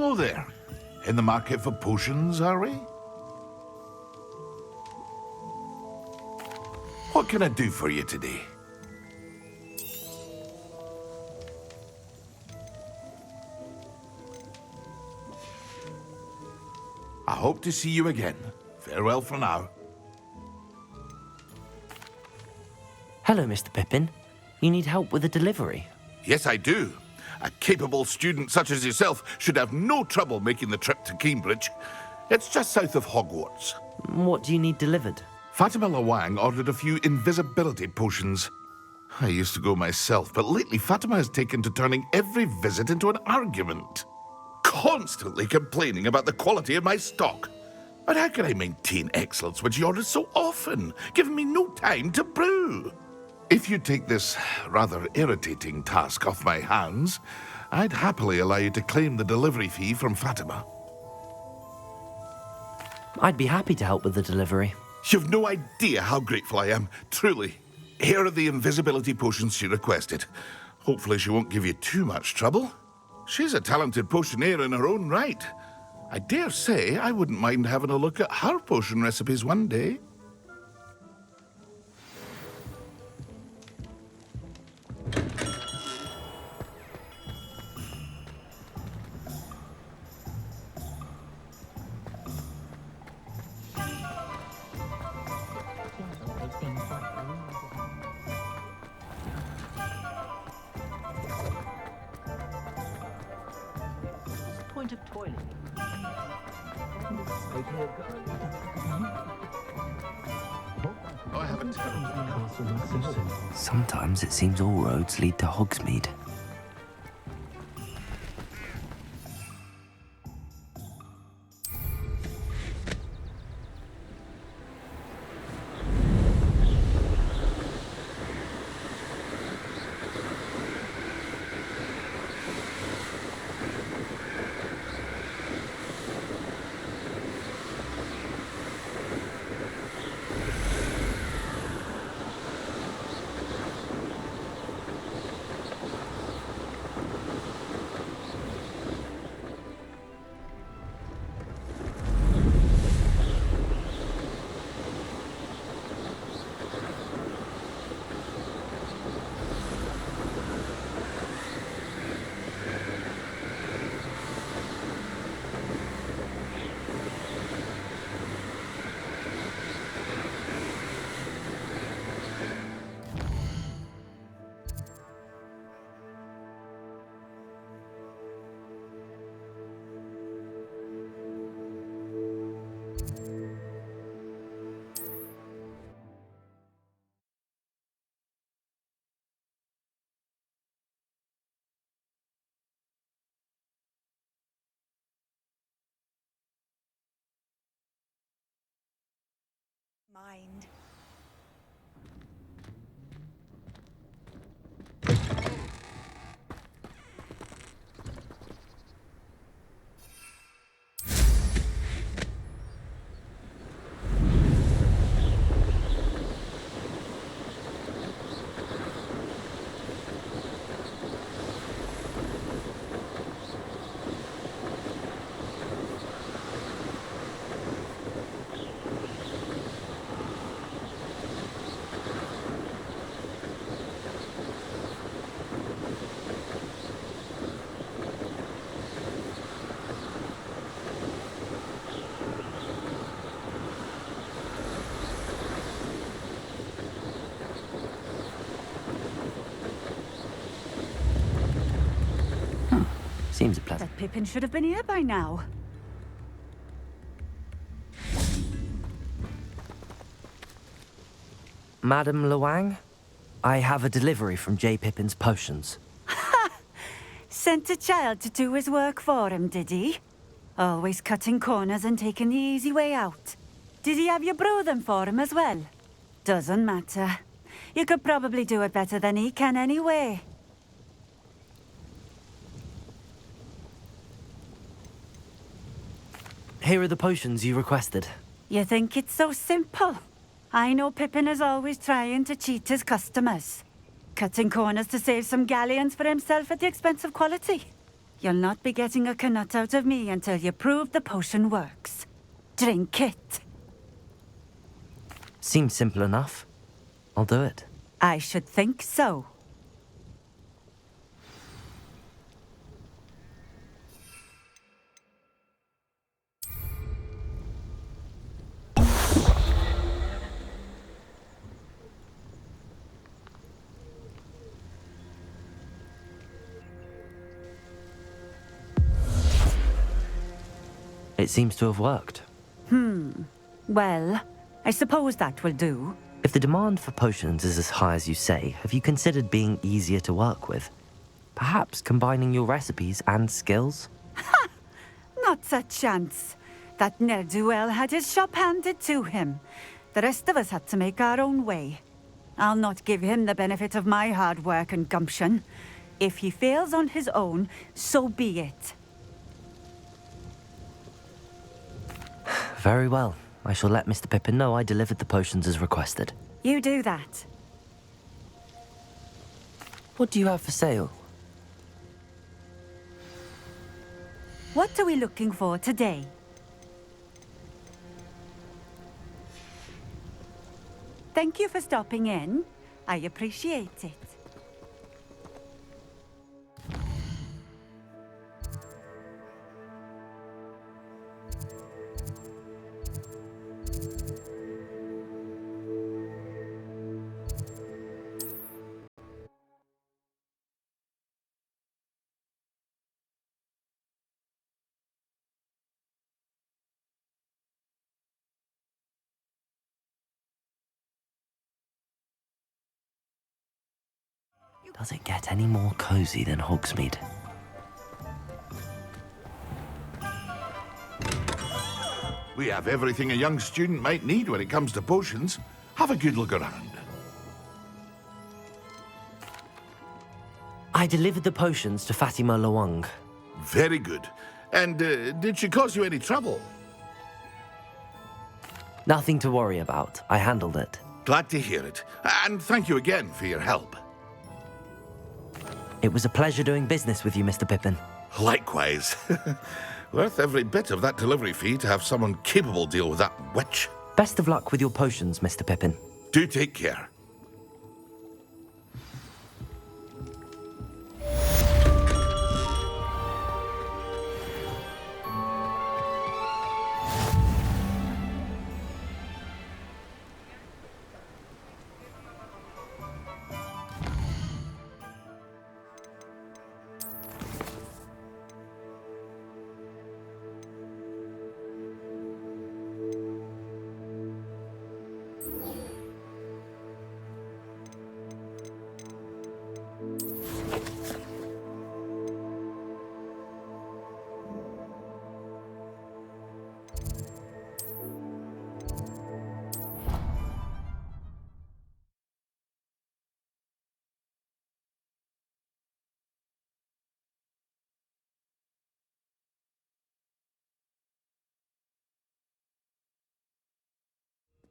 Hello there. In the market for potions, are we? What can I do for you today? I hope to see you again. Farewell for now. Hello, Mr. Pippin. You need help with a delivery? Yes, I do. A capable student such as yourself should have no trouble making the trip to Cambridge. It's just south of Hogwarts. What do you need delivered? Fatima Lawang ordered a few invisibility potions. I used to go myself, but lately Fatima has taken to turning every visit into an argument. Constantly complaining about the quality of my stock. But how can I maintain excellence when she orders so often, giving me no time to brew? If you take this rather irritating task off my hands, I'd happily allow you to claim the delivery fee from Fatima. I'd be happy to help with the delivery. You've no idea how grateful I am, truly. Here are the invisibility potions she requested. Hopefully she won't give you too much trouble. She's a talented potioneer in her own right. I dare say I wouldn't mind having a look at her potion recipes one day. Point of toilet. I have a terrible... Sometimes it seems all roads lead to Hogsmeade. Mind. Seems a pleasant. That Pippin should have been here by now. Madam Lawang, I have a delivery from J. Pippin's potions. Sent a child to do his work for him, did he? Always cutting corners and taking the easy way out. Did he have you brew them for him as well? Doesn't matter. You could probably do it better than he can anyway. Here are the potions you requested. You think it's so simple? I know Pippin is always trying to cheat his customers. Cutting corners to save some galleons for himself at the expense of quality. You'll not be getting a Knut out of me until you prove the potion works. Drink it. Seems simple enough. I'll do it. I should think so. It seems to have worked. Well, I suppose that will do. If the demand for potions is as high as you say, have you considered being easier to work with? Perhaps combining your recipes and skills? Not a chance. That ne'er-do-well had his shop handed to him. The rest of us had to make our own way. I'll not give him the benefit of my hard work and gumption. If he fails on his own, so be it. Very well. I shall let Mr. Pippin know I delivered the potions as requested. You do that. What do you have for sale? What are we looking for today? Thank you for stopping in. I appreciate it. Does it get any more cozy than Hogsmeade? We have everything a young student might need when it comes to potions. Have a good look around. I delivered the potions to Fatima Lawang. Very good. And did she cause you any trouble? Nothing to worry about. I handled it. Glad to hear it. And thank you again for your help. It was a pleasure doing business with you, Mr. Pippin. Likewise. Worth every bit of that delivery fee to have someone capable deal with that witch. Best of luck with your potions, Mr. Pippin. Do take care.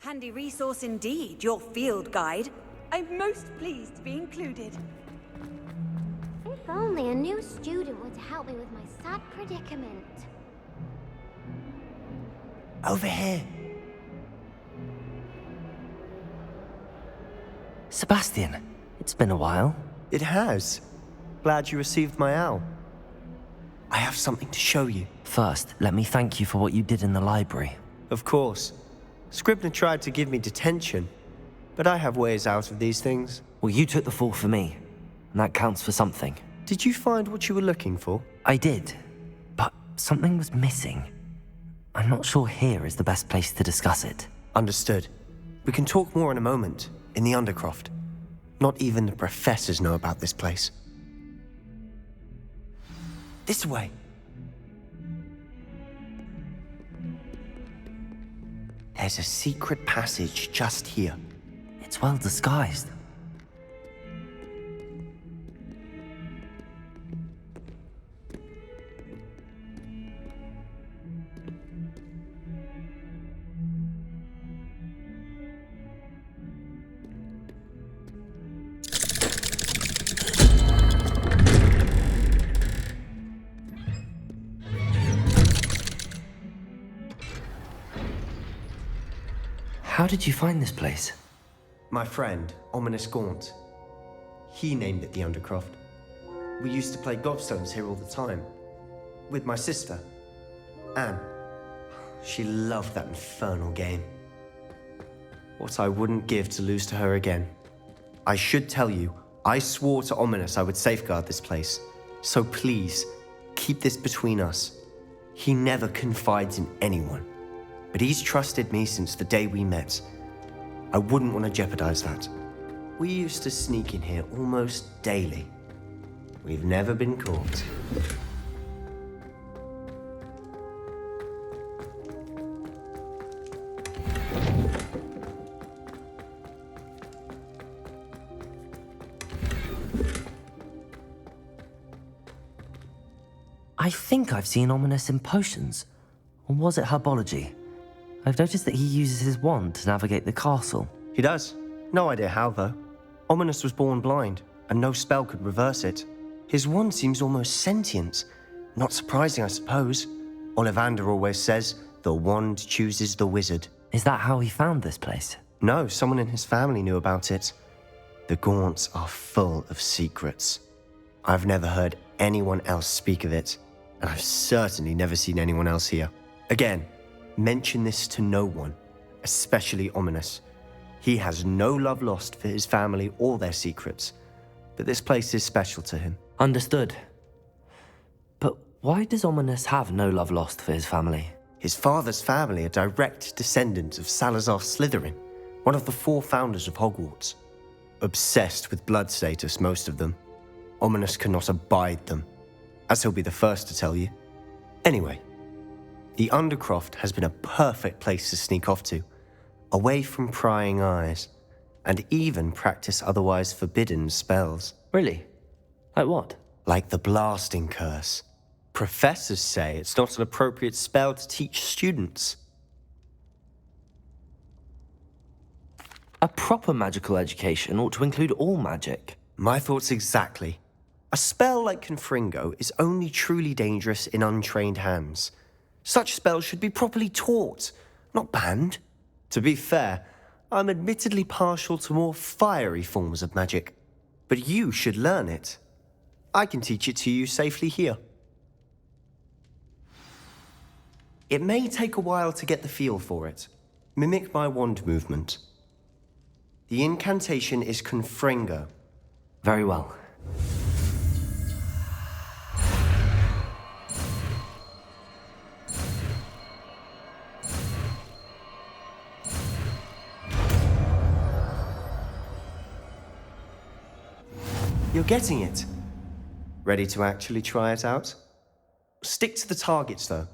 Handy resource indeed, your field guide. I'm most pleased to be included. If only a new student were to help me with my sad predicament. Over here. Sebastian, it's been a while. It has. Glad you received my owl. I have something to show you. First, let me thank you for what you did in the library. Of course. Scribner tried to give me detention, but I have ways out of these things. Well, you took the fall for me, and that counts for something. Did you find what you were looking for? I did, but something was missing. I'm not sure here is the best place to discuss it. Understood. We can talk more in a moment, in the Undercroft. Not even the professors know about this place. This way. There's a secret passage just here. It's well disguised. How did you find this place? My friend, Ominous Gaunt. He named it the Undercroft. We used to play gobstones here all the time. With my sister, Anne. She loved that infernal game. What I wouldn't give to lose to her again. I should tell you, I swore to Ominous I would safeguard this place. So please, keep this between us. He never confides in anyone. But he's trusted me since the day we met. I wouldn't want to jeopardize that. We used to sneak in here almost daily. We've never been caught. I think I've seen Ominous in potions. Or was it herbology? I've noticed that he uses his wand to navigate the castle. He does. No idea how, though. Ominous was born blind, and no spell could reverse it. His wand seems almost sentient. Not surprising, I suppose. Ollivander always says, the wand chooses the wizard. Is that how he found this place? No, someone in his family knew about it. The Gaunts are full of secrets. I've never heard anyone else speak of it, and I've certainly never seen anyone else here. Again, mention this to no one, especially Ominous. He has no love lost for his family or their secrets, but this place is special to him. Understood. But why does Ominous have no love lost for his family? His father's family are direct descendants of Salazar Slytherin, one of the 4 founders of Hogwarts. Obsessed with blood status, most of them. Ominous cannot abide them, as he'll be the first to tell you. Anyway, the Undercroft has been a perfect place to sneak off to, away from prying eyes, and even practice otherwise forbidden spells. Really? Like what? Like the blasting curse. Professors say it's not an appropriate spell to teach students. A proper magical education ought to include all magic. My thoughts exactly. A spell like Confringo is only truly dangerous in untrained hands. Such spells should be properly taught, not banned. To be fair, I'm admittedly partial to more fiery forms of magic, but you should learn it. I can teach it to you safely here. It may take a while to get the feel for it. Mimic my wand movement. The incantation is Confringo. Very well. You're getting it. Ready to actually try it out? Stick to the targets, though.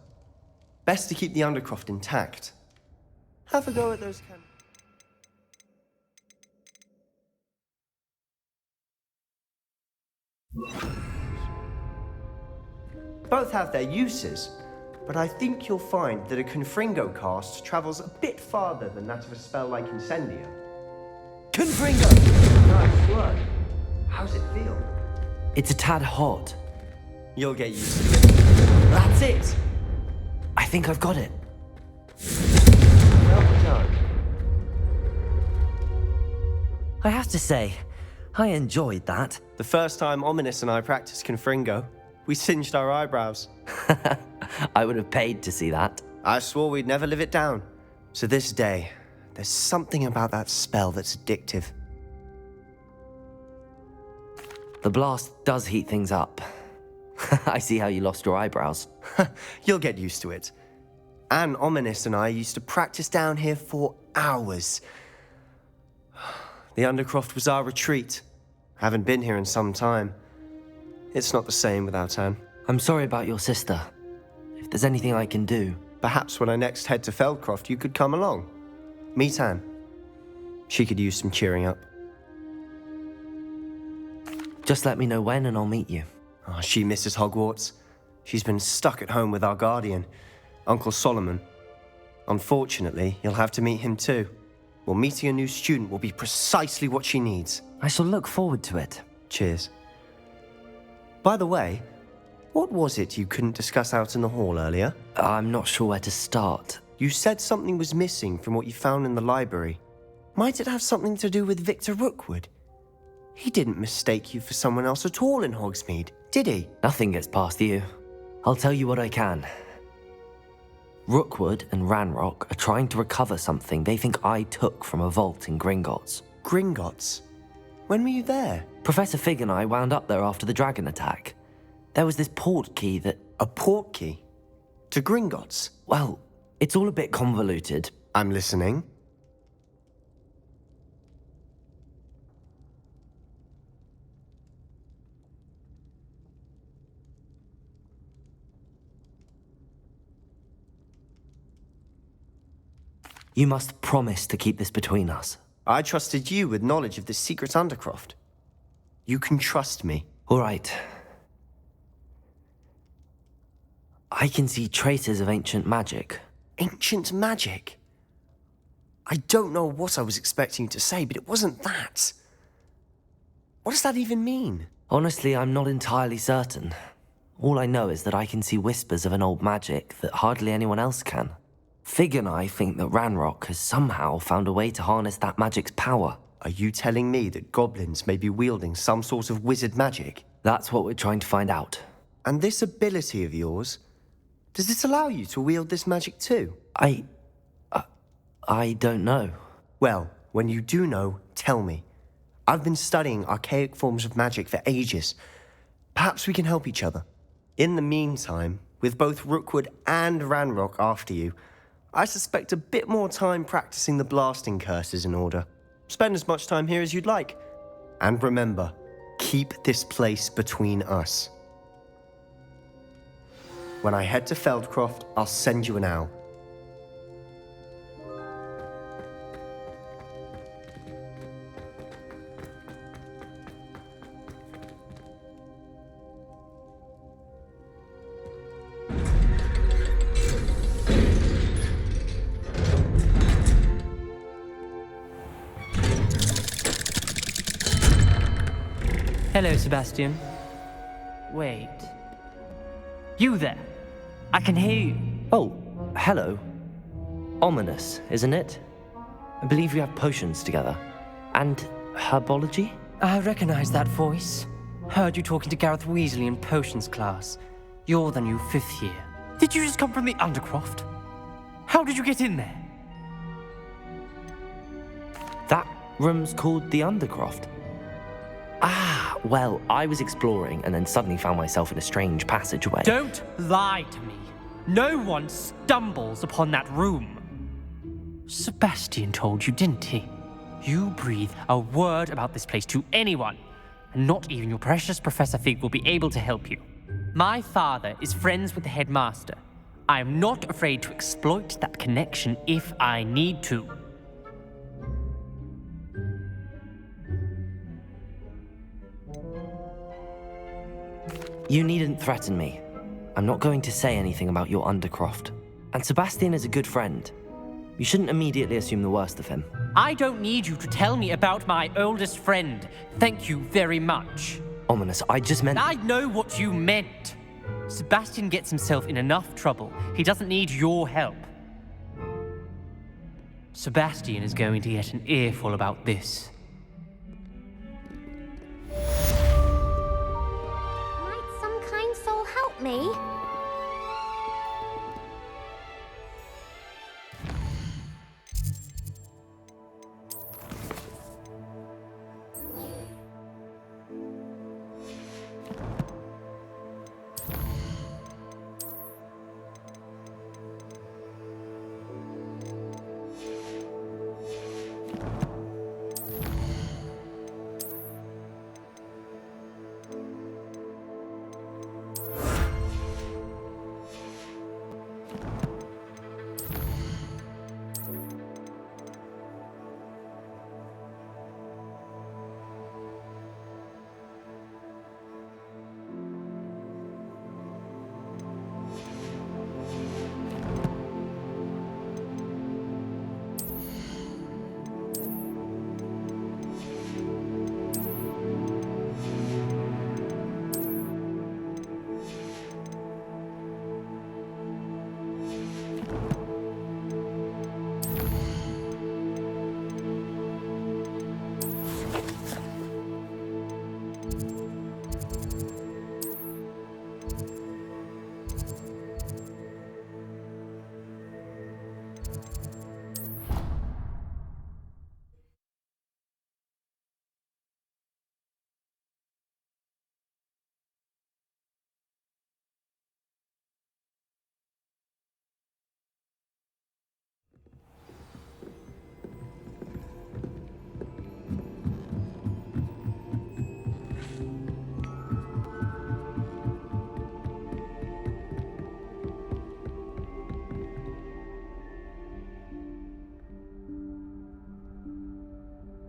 Best to keep the Undercroft intact. Have a go at those Both have their uses, but I think you'll find that a Confringo cast travels a bit farther than that of a spell like Incendio. Confringo! Nice work. How's it feel? It's a tad hot. You'll get used to it. That's it! I think I've got it. Well done. I have to say, I enjoyed that. The first time Ominous and I practiced Confringo, we singed our eyebrows. I would have paid to see that. I swore we'd never live it down. To this day, there's something about that spell that's addictive. The blast does heat things up. I see how you lost your eyebrows. You'll get used to it. Anne, Ominous and I used to practice down here for hours. The Undercroft was our retreat. Haven't been here in some time. It's not the same without Anne. I'm sorry about your sister. If there's anything I can do... Perhaps when I next head to Feldcroft, you could come along. Meet Anne. She could use some cheering up. Just let me know when and I'll meet you. Oh, she misses Hogwarts. She's been stuck at home with our guardian, Uncle Solomon. Unfortunately, you'll have to meet him too. Well, meeting a new student will be precisely what she needs. I shall look forward to it. Cheers. By the way, what was it you couldn't discuss out in the hall earlier? I'm not sure where to start. You said something was missing from what you found in the library. Might it have something to do with Victor Rookwood? He didn't mistake you for someone else at all in Hogsmeade, did he? Nothing gets past you. I'll tell you what I can. Rookwood and Ranrock are trying to recover something they think I took from a vault in Gringotts. Gringotts? When were you there? Professor Fig and I wound up there after the dragon attack. There was this portkey that... A portkey? To Gringotts? Well, it's all a bit convoluted. I'm listening. You must promise to keep this between us. I trusted you with knowledge of this secret undercroft. You can trust me. All right. I can see traces of ancient magic. Ancient magic? I don't know what I was expecting you to say, but it wasn't that. What does that even mean? Honestly, I'm not entirely certain. All I know is that I can see whispers of an old magic that hardly anyone else can. Fig and I think that Ranrock has somehow found a way to harness that magic's power. Are you telling me that goblins may be wielding some sort of wizard magic? That's what we're trying to find out. And this ability of yours, does it allow you to wield this magic too? I don't know. Well, when you do know, tell me. I've been studying archaic forms of magic for ages. Perhaps we can help each other. In the meantime, with both Rookwood and Ranrock after you, I suspect a bit more time practicing the blasting curse is in order. Spend as much time here as you'd like. And remember, keep this place between us. When I head to Feldcroft, I'll send you an owl. Hello, Sebastian. Wait. You there? I can hear you. Oh, hello. Ominous, isn't it? I believe we have potions together. And herbology? I recognize that voice. Heard you talking to Gareth Weasley in potions class. You're the new 5th year. Did you just come from the Undercroft? How did you get in there? That room's called the Undercroft. Ah, well, I was exploring and then suddenly found myself in a strange passageway. Don't lie to me. No one stumbles upon that room. Sebastian told you, didn't he? You breathe a word about this place to anyone, and not even your precious Professor Fig will be able to help you. My father is friends with the headmaster. I am not afraid to exploit that connection if I need to. You needn't threaten me. I'm not going to say anything about your Undercroft. And Sebastian is a good friend. You shouldn't immediately assume the worst of him. I don't need you to tell me about my oldest friend. Thank you very much. Ominous, I just meant... I know what you meant. Sebastian gets himself in enough trouble. He doesn't need your help. Sebastian is going to get an earful about this. Might some kind soul help me?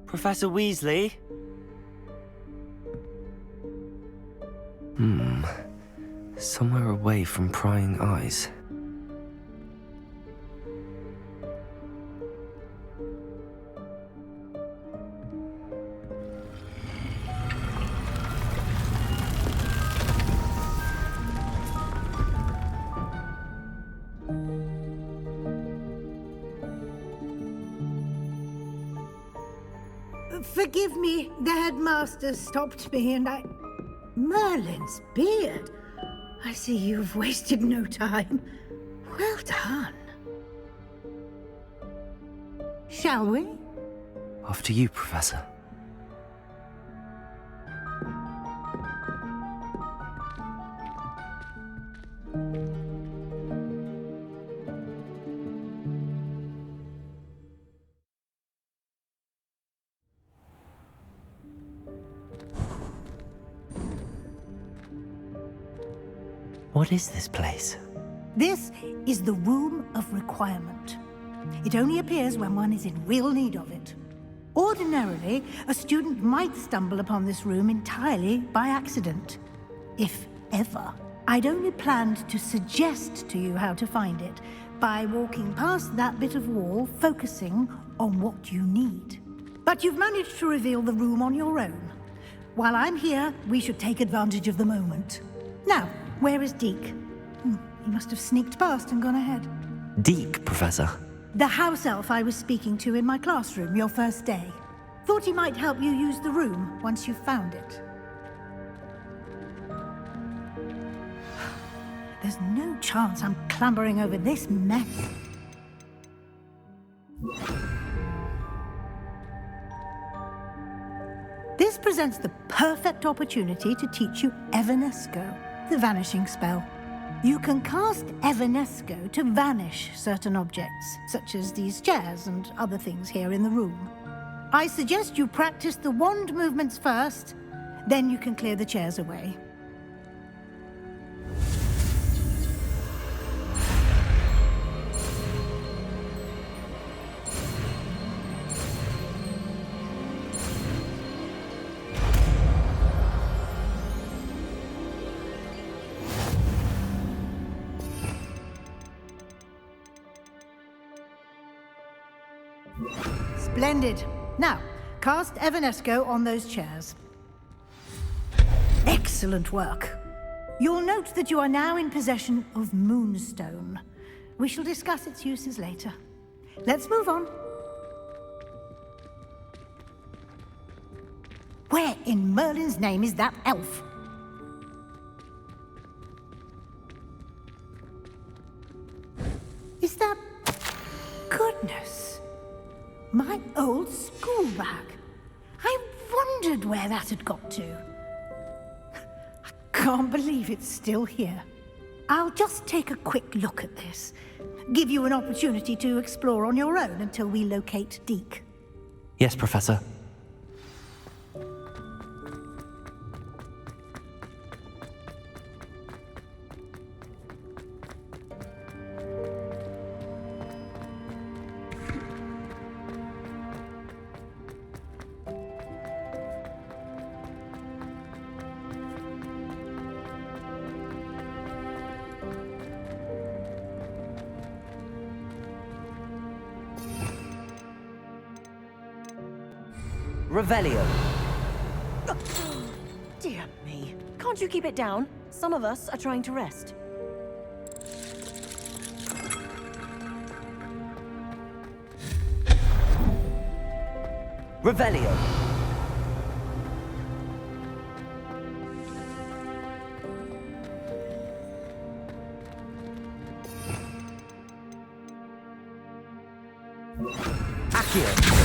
Professor Weasley? Somewhere away from prying eyes. Forgive me, the headmaster stopped me and I... Merlin's beard. I see you've wasted no time. Well done. Shall we? After you, Professor. What is this place? This is the Room of Requirement. It only appears when one is in real need of it. Ordinarily, a student might stumble upon this room entirely by accident. If ever. I'd only planned to suggest to you how to find it by walking past that bit of wall, focusing on what you need. But you've managed to reveal the room on your own. While I'm here, we should take advantage of the moment. Now, where is Deke? He must have sneaked past and gone ahead. Deke, Professor. The house elf I was speaking to in my classroom your first day. Thought he might help you use the room once you found it. There's no chance I'm clambering over this mess. This presents the perfect opportunity to teach you Evanesco, the vanishing spell. You can cast Evanesco to vanish certain objects, such as these chairs and other things here in the room. I suggest you practice the wand movements first, then you can clear the chairs away. Splendid. Now, cast Evanesco on those chairs. Excellent work. You'll note that you are now in possession of Moonstone. We shall discuss its uses later. Let's move on. Where in Merlin's name is that elf? Is that... Goodness. My old school bag. I wondered where that had got to. I can't believe it's still here. I'll just take a quick look at this. Give you an opportunity to explore on your own until we locate Deke. Yes, Professor. Revelio. Dear me. Can't you keep it down? Some of us are trying to rest. Revelio. Accio.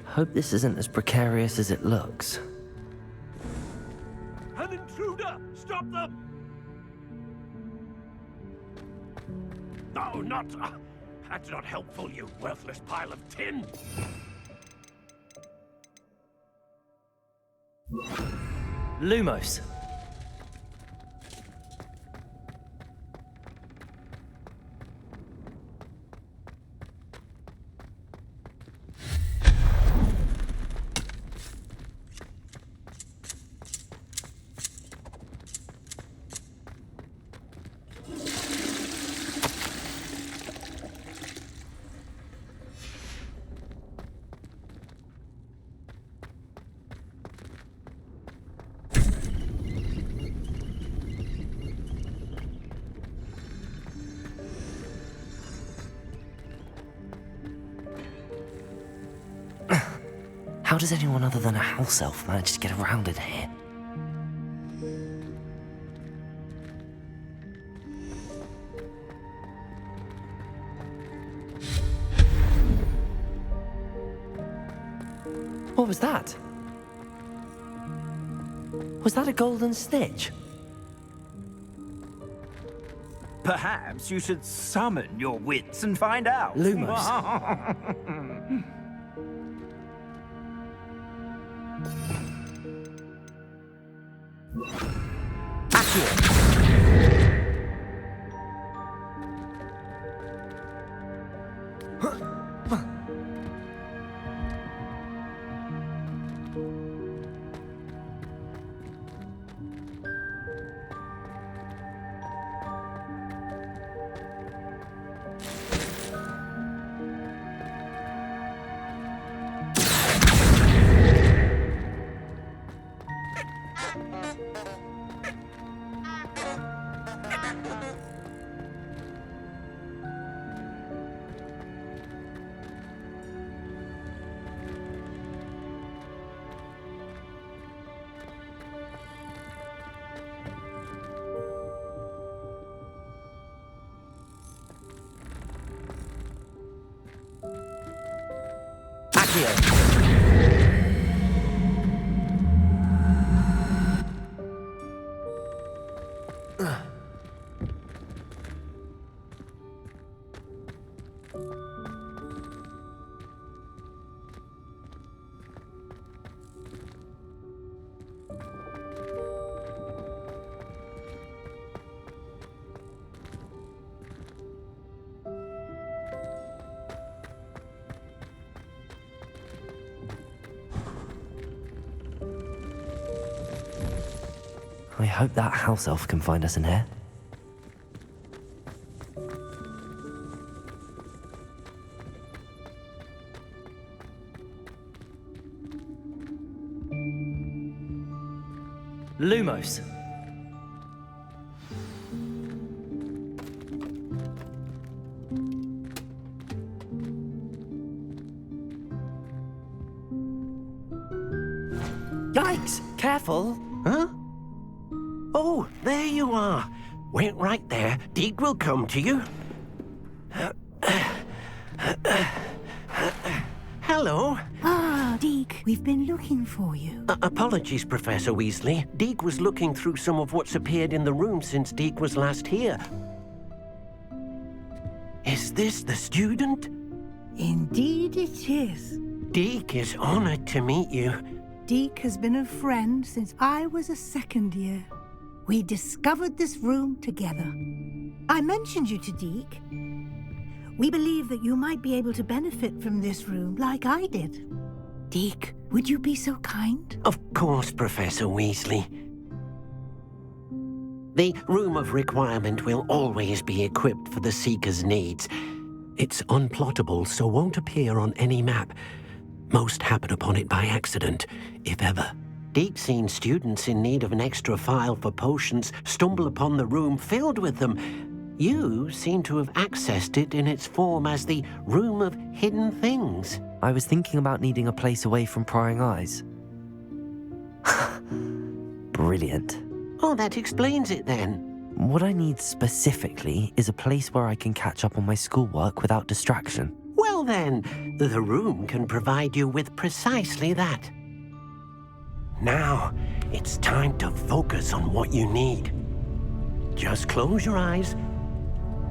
Hope this isn't as precarious as it looks. An intruder! Stop them! No, not... that's not helpful, you worthless pile of tin! Lumos. How does anyone other than a house elf manage to get around in here? What was that? Was that a golden snitch? Perhaps you should summon your wits and find out. Lumos. I hope that house elf can find us in here. Lumos. Yikes! Careful! Huh? Oh, there you are. Wait right there. Deek will come to you. Hello. Ah, Deek, we've been looking for you. Apologies, Professor Weasley. Deek was looking through some of what's appeared in the room since Deek was last here. Is this the student? Indeed it is. Deek is honored to meet you. Deek has been a friend since I was a second year. We discovered this room together. I mentioned you to Deek. We believe that you might be able to benefit from this room like I did. Deek, would you be so kind? Of course, Professor Weasley. The Room of Requirement will always be equipped for the Seeker's needs. It's unplottable, so won't appear on any map. Most happen upon it by accident, if ever. Deek's seen students in need of an extra file for potions stumble upon the room filled with them. You seem to have accessed it in its form as the Room of Hidden Things. I was thinking about needing a place away from prying eyes. Brilliant. Oh, that explains it then. What I need specifically is a place where I can catch up on my schoolwork without distraction. Well then, the room can provide you with precisely that. Now, it's time to focus on what you need. Just close your eyes.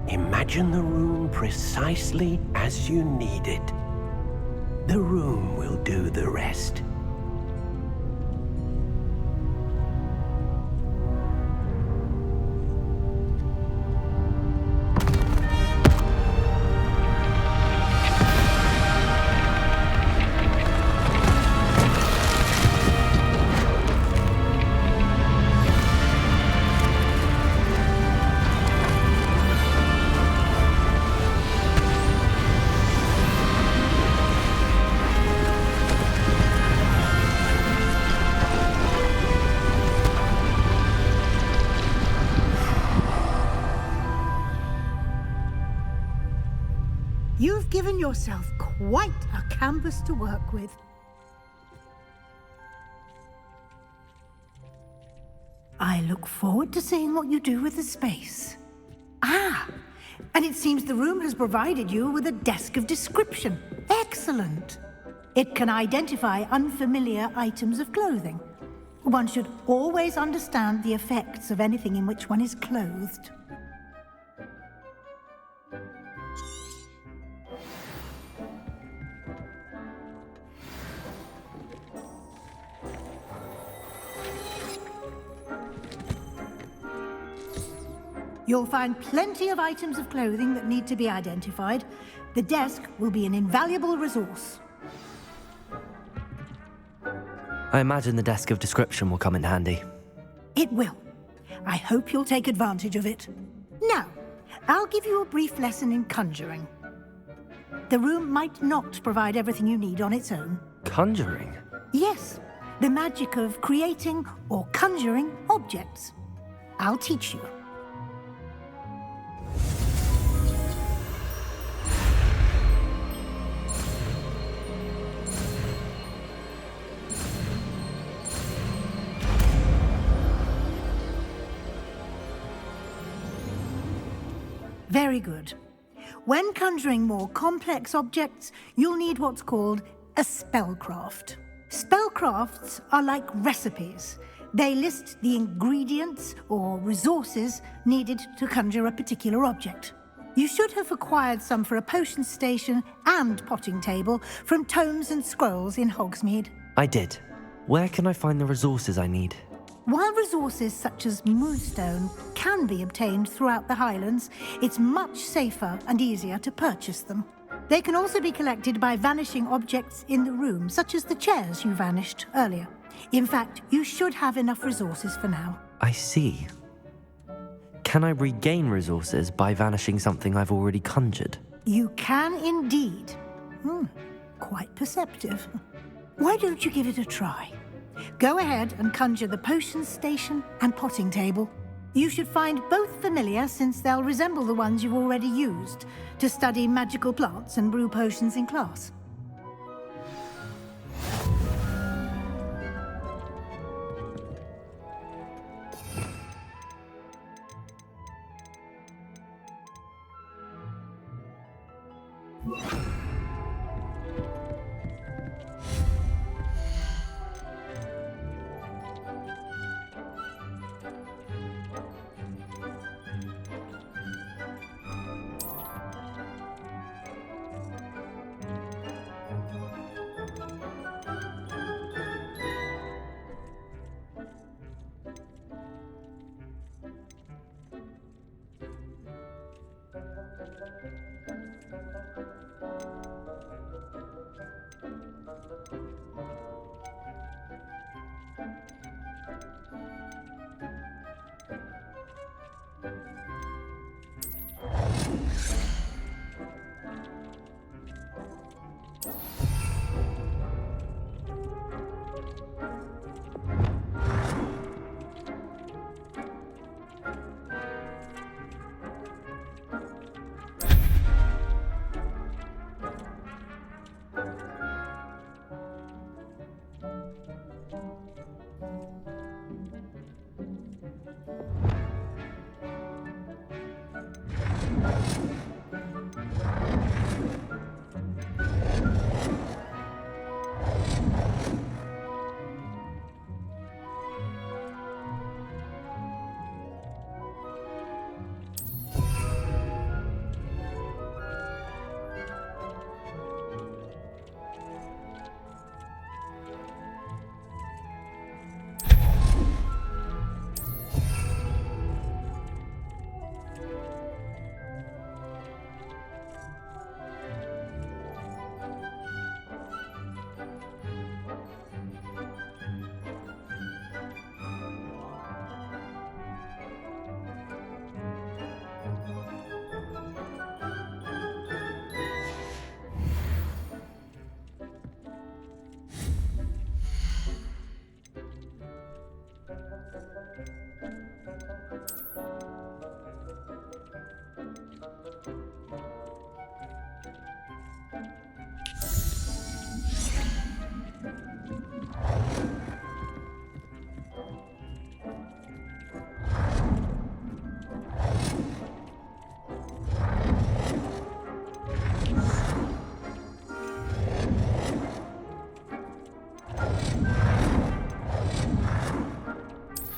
Imagine the room precisely as you need it. The room will do the rest. You've given yourself quite a canvas to work with. I look forward to seeing what you do with the space. Ah, and it seems the room has provided you with a desk of description. Excellent. It can identify unfamiliar items of clothing. One should always understand the effects of anything in which one is clothed. You'll find plenty of items of clothing that need to be identified. The desk will be an invaluable resource. I imagine the desk of description will come in handy. It will. I hope you'll take advantage of it. Now, I'll give you a brief lesson in conjuring. The room might not provide everything you need on its own. Conjuring? Yes, the magic of creating or conjuring objects. I'll teach you. Very good. When conjuring more complex objects, you'll need what's called a spellcraft. Spellcrafts are like recipes. They list the ingredients or resources needed to conjure a particular object. You should have acquired some for a potion station and potting table from tomes and scrolls in Hogsmeade. I did. Where can I find the resources I need? While resources such as moonstone can be obtained throughout the Highlands, it's much safer and easier to purchase them. They can also be collected by vanishing objects in the room, such as the chairs you vanished earlier. In fact, you should have enough resources for now. I see. Can I regain resources by vanishing something I've already conjured? You can indeed. Quite perceptive. Why don't you give it a try? Go ahead and conjure the potion station and potting table. You should find both familiar, since they'll resemble the ones you've already used to study magical plants and brew potions in class.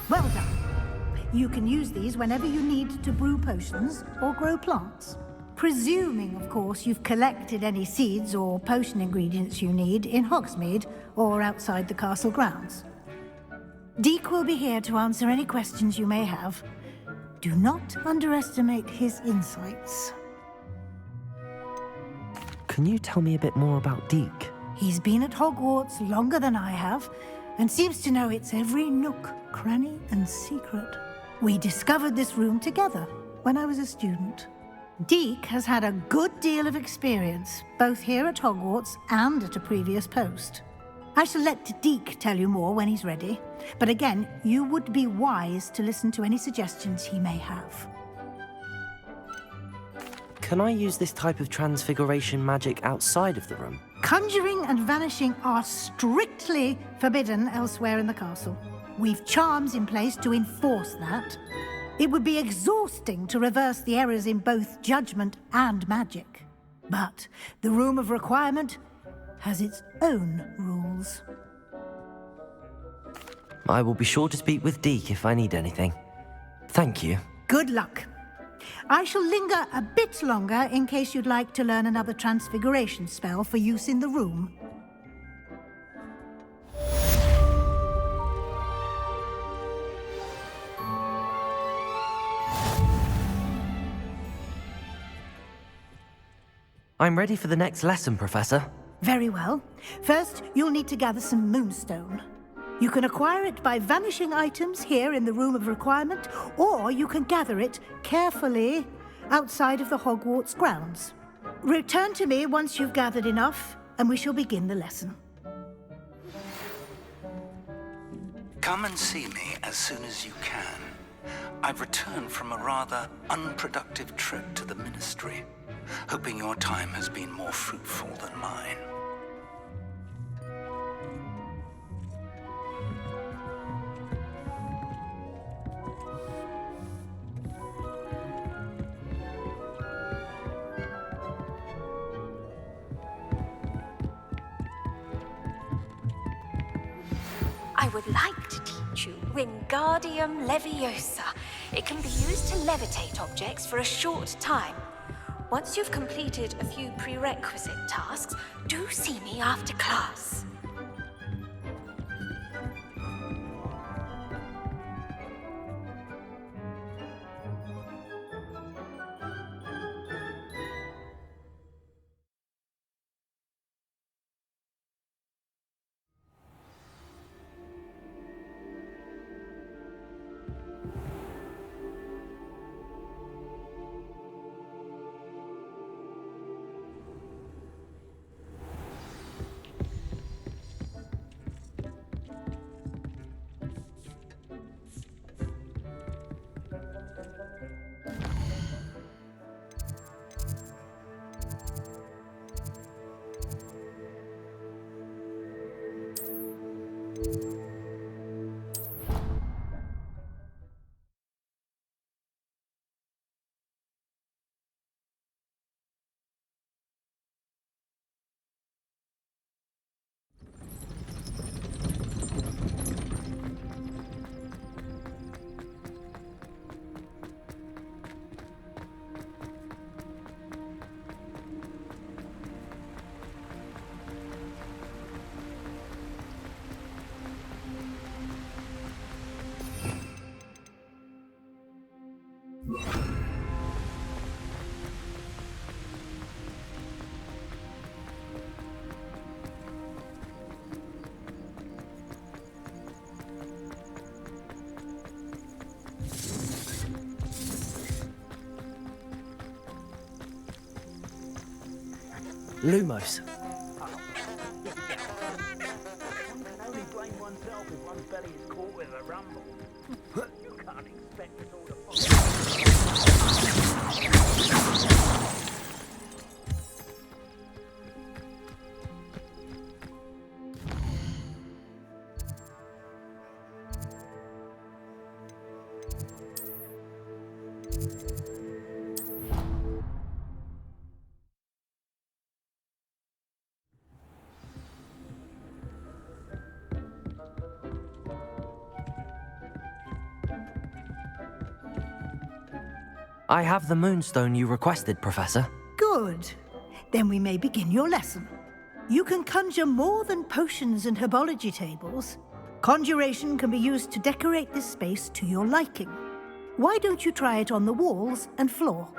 Well done. You can use these whenever you need to brew potions or grow plants. Presuming, of course, you've collected any seeds or potion ingredients you need in Hogsmeade or outside the castle grounds. Deek will be here to answer any questions you may have. Do not underestimate his insights. Can you tell me a bit more about Deek? He's been at Hogwarts longer than I have, and seems to know its every nook, cranny, and secret. We discovered this room together when I was a student. Deek has had a good deal of experience, both here at Hogwarts and at a previous post. I shall let Deek tell you more when he's ready, but again, you would be wise to listen to any suggestions he may have. Can I use this type of transfiguration magic outside of the room? Conjuring and vanishing are strictly forbidden elsewhere in the castle. We've charms in place to enforce that. It would be exhausting to reverse the errors in both judgment and magic. But the Room of Requirement has its own rules. I will be sure to speak with Deek if I need anything. Thank you. Good luck. I shall linger a bit longer in case you'd like to learn another transfiguration spell for use in the room. I'm ready for the next lesson, Professor. Very well. First, you'll need to gather some moonstone. You can acquire it by vanishing items here in the Room of Requirement, or you can gather it carefully outside of the Hogwarts grounds. Return to me once you've gathered enough, and we shall begin the lesson. Come and see me as soon as you can. I've returned from a rather unproductive trip to the Ministry, hoping your time has been more fruitful than mine. I would like to teach you Wingardium Leviosa. It can be used to levitate objects for a short time. Once you've completed a few prerequisite tasks, do see me after class. Lumos. One can only blame oneself if one's belly is caught with a rumble. You can't expect us all to I have the moonstone you requested, Professor. Good. Then we may begin your lesson. You can conjure more than potions and herbology tables. Conjuration can be used to decorate this space to your liking. Why don't you try it on the walls and floor?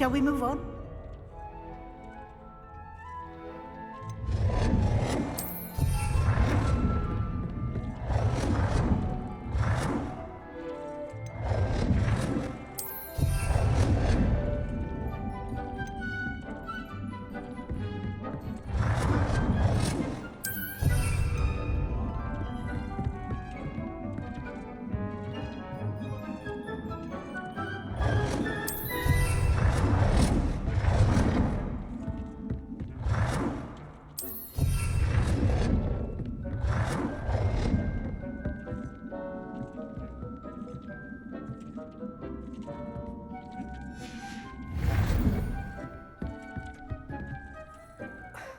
Shall we move on?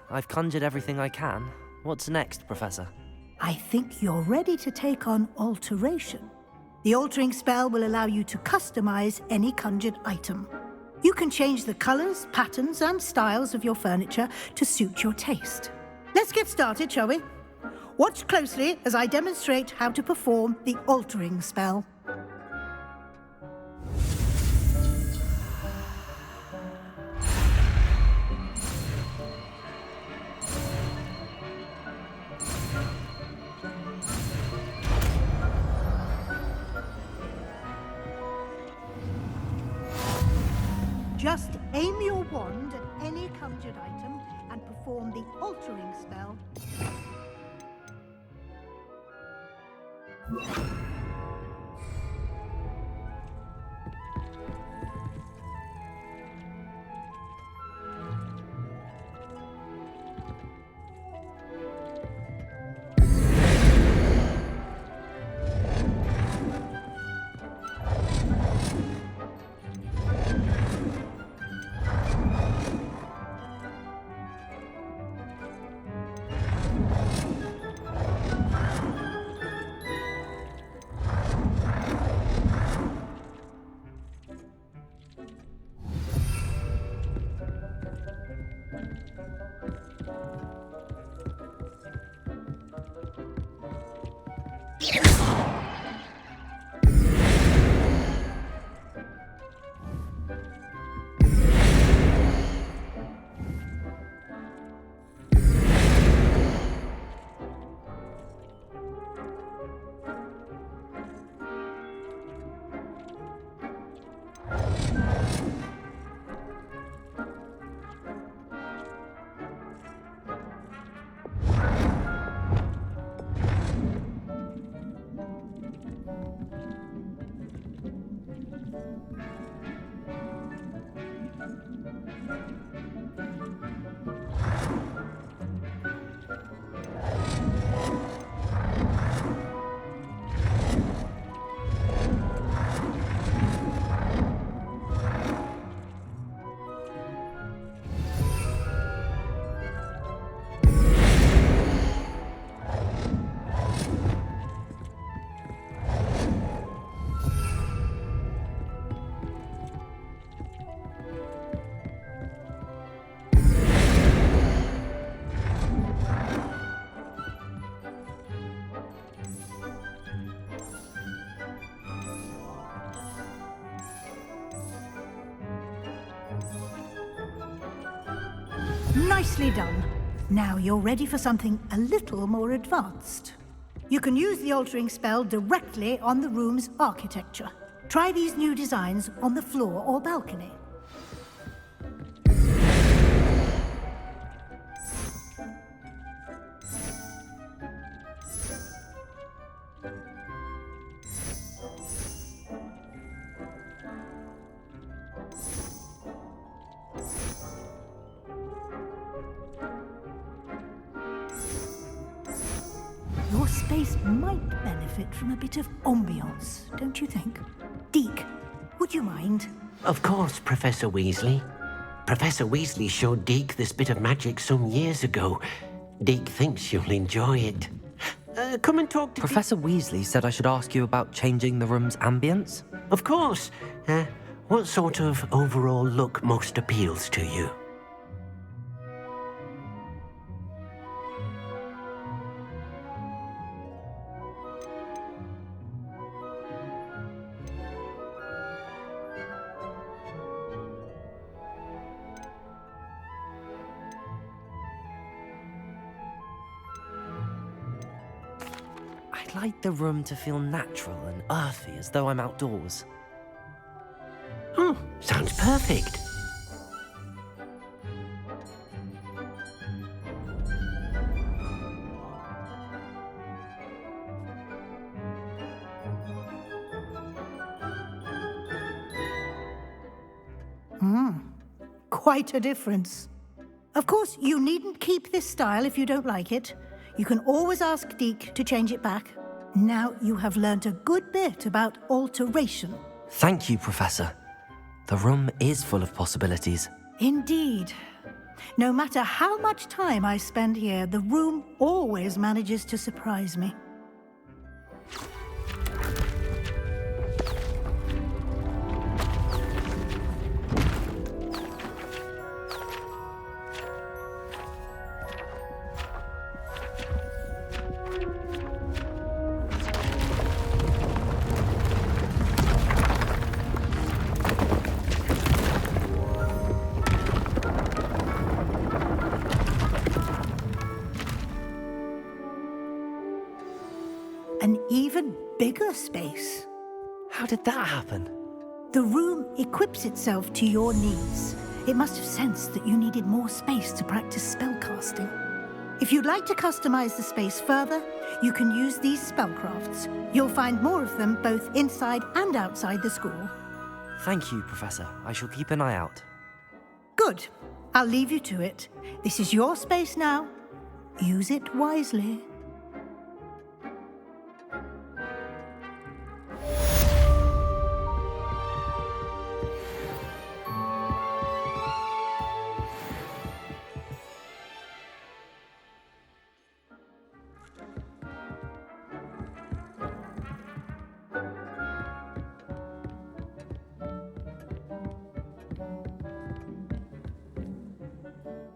I've conjured everything I can. What's next, Professor? I think you're ready to take on alteration. The altering spell will allow you to customize any conjured item. You can change the colors, patterns, and styles of your furniture to suit your taste. Let's get started, shall we? Watch closely as I demonstrate how to perform the altering spell. Just aim your wand at any conjured item and perform the altering spell. Nicely done. Now you're ready for something a little more advanced. You can use the altering spell directly on the room's architecture. Try these new designs on the floor or balcony. Your space might benefit from a bit of ambiance, don't you think? Deke, would you mind? Of course, Professor Weasley. Professor Weasley showed Deke this bit of magic some years ago. Deke thinks you'll enjoy it. Come and talk to Professor Weasley said I should ask you about changing the room's ambience? Of course. What sort of overall look most appeals to you? like the room to feel natural and earthy, as though I'm outdoors. Oh, sounds perfect. Quite a difference. Of course, you needn't keep this style if you don't like it. You can always ask Deke to change it back. Now you have learnt a good bit about alteration. Thank you, Professor. The room is full of possibilities. Indeed. No matter how much time I spend here, the room always manages to surprise me. An even bigger space. How did that happen? The room equips itself to your needs. It must have sensed that you needed more space to practice spellcasting. If you'd like to customize the space further, you can use these spellcrafts. You'll find more of them both inside and outside the school. Thank you, Professor. I shall keep an eye out. Good. I'll leave you to it. This is your space now. Use it wisely.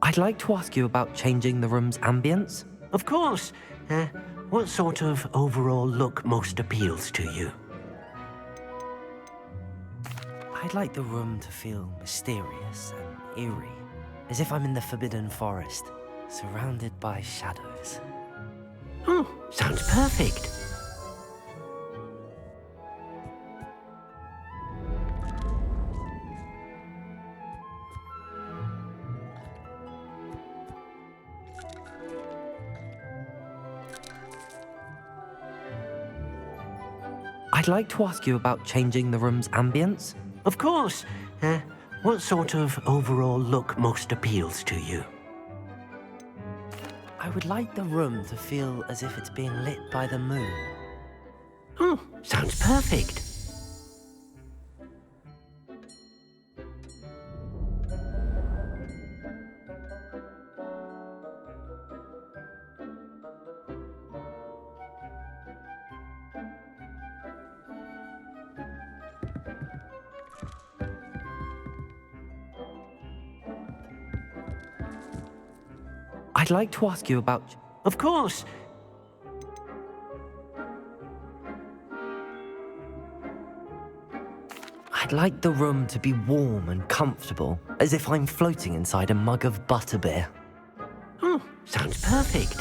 I'd like to ask you about changing the room's ambience. Of course. What sort of overall look most appeals to you? I'd like the room to feel mysterious and eerie, as if I'm in the Forbidden Forest, surrounded by shadows. Oh, sounds perfect. I'd like to ask you about changing the room's ambience. Of course. What sort of overall look most appeals to you? I would like the room to feel as if it's being lit by the moon. Oh, sounds perfect. I'd like to ask you about... Of course. I'd like the room to be warm and comfortable, as if I'm floating inside a mug of butterbeer. Oh, sounds perfect.